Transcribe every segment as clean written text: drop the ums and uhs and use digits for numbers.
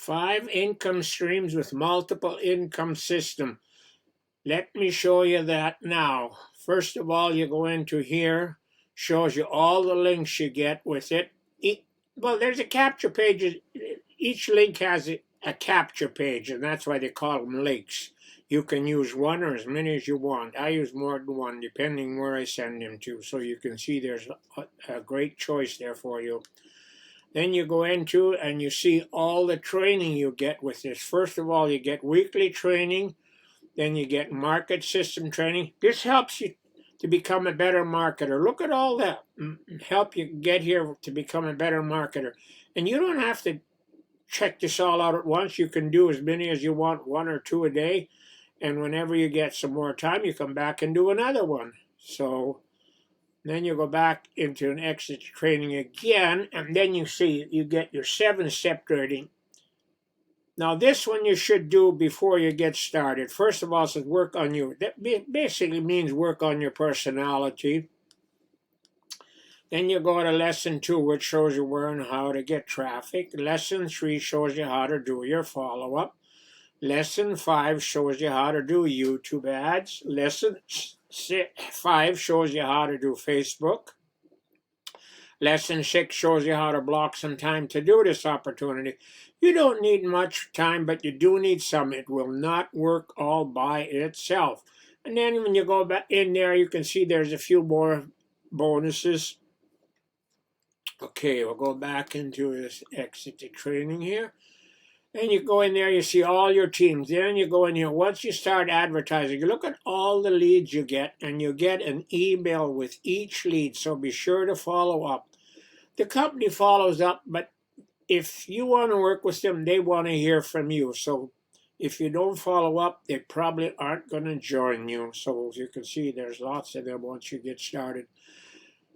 5 income streams with multiple income system. Let me show you that now. First of all, you go into here, shows you all the links you get with it. Well, there's a capture page. Each link has a capture page, and that's why they call them links. You can use one or as many as you want. I use more than one, depending where I send them to. So you can see there's a great choice there for you. Then you go into and you see all the training you get with this. First of all, you get weekly training. Then you get market system training. This helps you to become a better marketer. Look at all that. Help you get here to become a better marketer. And you don't have to check this all out at once. You can do as many as you want, 1 or 2 a day. And whenever you get some more time, you come back and do another one. So then you go back into an exit training again, and then you see you get your 7-step training. Now this one you should do before you get started. First of all, it says work on you. That basically means work on your personality. Then you go to lesson 2, which shows you where and how to get traffic. Lesson 3 shows you how to do your follow-up. Lesson 5 shows you how to do YouTube ads. Lesson 5 shows you how to do Facebook. Lesson 6 shows you how to block some time to do this opportunity. You don't need much time, but you do need some. It will not work all by itself. And then when you go back in there, you can see there's a few more bonuses. Okay, we'll go back into this exit to training here. And you go in there, you see all your teams. Then you go in here. Once you start advertising, you look at all the leads you get, and you get an email with each lead. So be sure to follow up. The company follows up, but if you want to work with them, they want to hear from you. So if you don't follow up, they probably aren't going to join you. So as you can see, there's lots of them once you get started.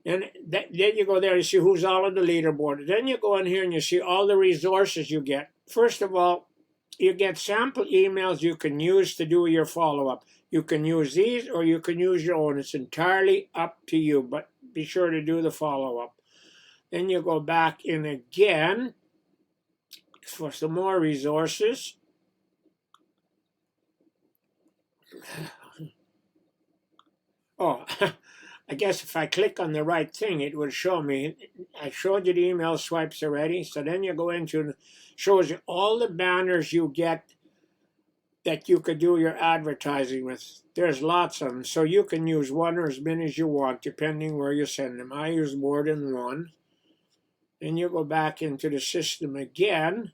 And then you go there and see who's all on the leaderboard. Then you go in here and you see all the resources you get. First of all, you get sample emails you can use to do your follow-up. You can use these or you can use your own. It's entirely up to you, but be sure to do the follow-up. Then you go back in again for some more resources. Oh, I guess if I click on the right thing, it would show me. I showed you the email swipes already. So then you go into, shows you all the banners you get that you could do your advertising with. There's lots of them. So you can use one or as many as you want, depending where you send them. I use more than one. Then you go back into the system again,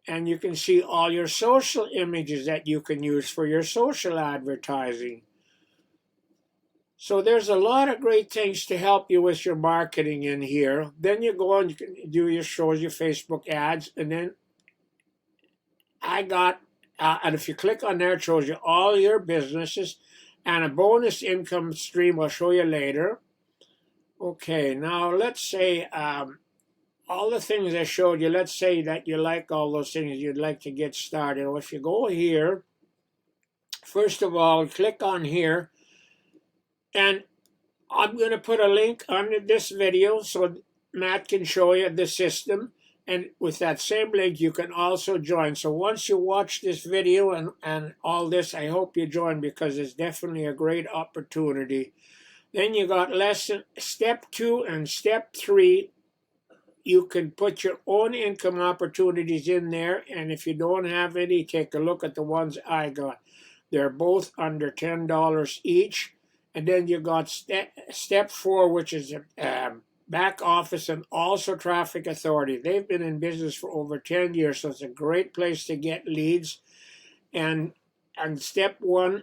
and you can see all your social images that you can use for your social advertising. So there's a lot of great things to help you with your marketing in here. Then you go on, you can do your shows, your Facebook ads, and then I got, and if you click on there, it shows you all your businesses and a bonus income stream I'll show you later. Okay, now let's say all the things I showed you, let's say that you like all those things, you'd like to get started. Well, if you go here, first of all, click on here, and I'm going to put a link under this video so Matt can show you the system. And with that same link, you can also join. So once you watch this video and all this, I hope you join because it's definitely a great opportunity. Then you got step 2 and step 3. You can put your own income opportunities in there. And if you don't have any, take a look at the ones I got. They're both under $10 each. And then you got step 4, which is back office and also traffic authority. They've been in business for over 10 years, so it's a great place to get leads. And step 1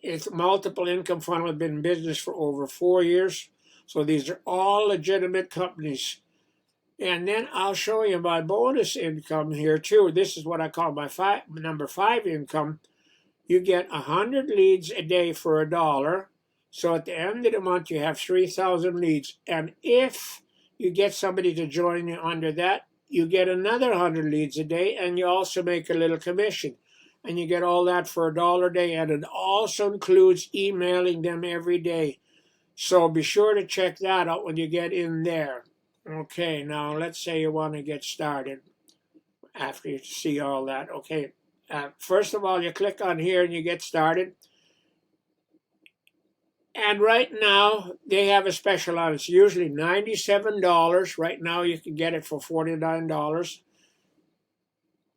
is multiple income funnel. Have been in business for over 4 years. So these are all legitimate companies. And then I'll show you my bonus income here too. This is what I call my number 5 income. You get 100 leads a day for $1. So at the end of the month, you have 3,000 leads. And if you get somebody to join you under that, you get another 100 leads a day, and you also make a little commission. And you get all that for $1 a day. And it also includes emailing them every day. So be sure to check that out when you get in there. Okay, now let's say you want to get started. after you see all that. Okay, first of all, you click on here and you get started. And right now, they have a special on it. It's usually $97. Right now, you can get it for $49.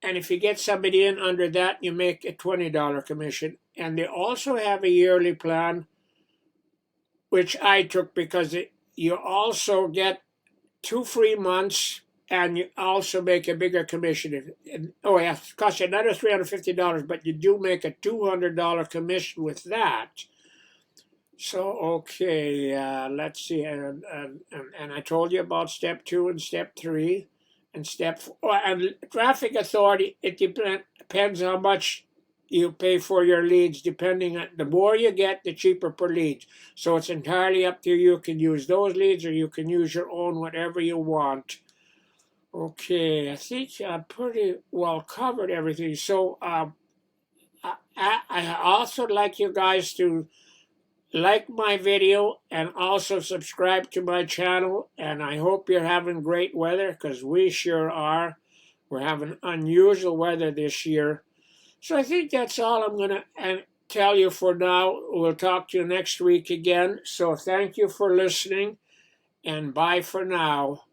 And if you get somebody in under that, you make a $20 commission. And they also have a yearly plan, which I took because you also get 2 free months and you also make a bigger commission. Oh, yeah, it costs you another $350, but you do make a $200 commission with that. So, okay, let's see. And I told you about step 2 and step 3 and step 4. And traffic authority, it depends how much you pay for your leads. Depending on the more you get, the cheaper per lead. So it's entirely up to you. You can use those leads or you can use your own, whatever you want. Okay, I think I pretty well covered everything. So I also like you guys to like my video and also subscribe to my channel. And I hope you're having great weather, because we sure are. We're having unusual weather this year. So I think that's all I'm going to tell you for now. We'll talk to you next week again. So thank you for listening, and bye for now.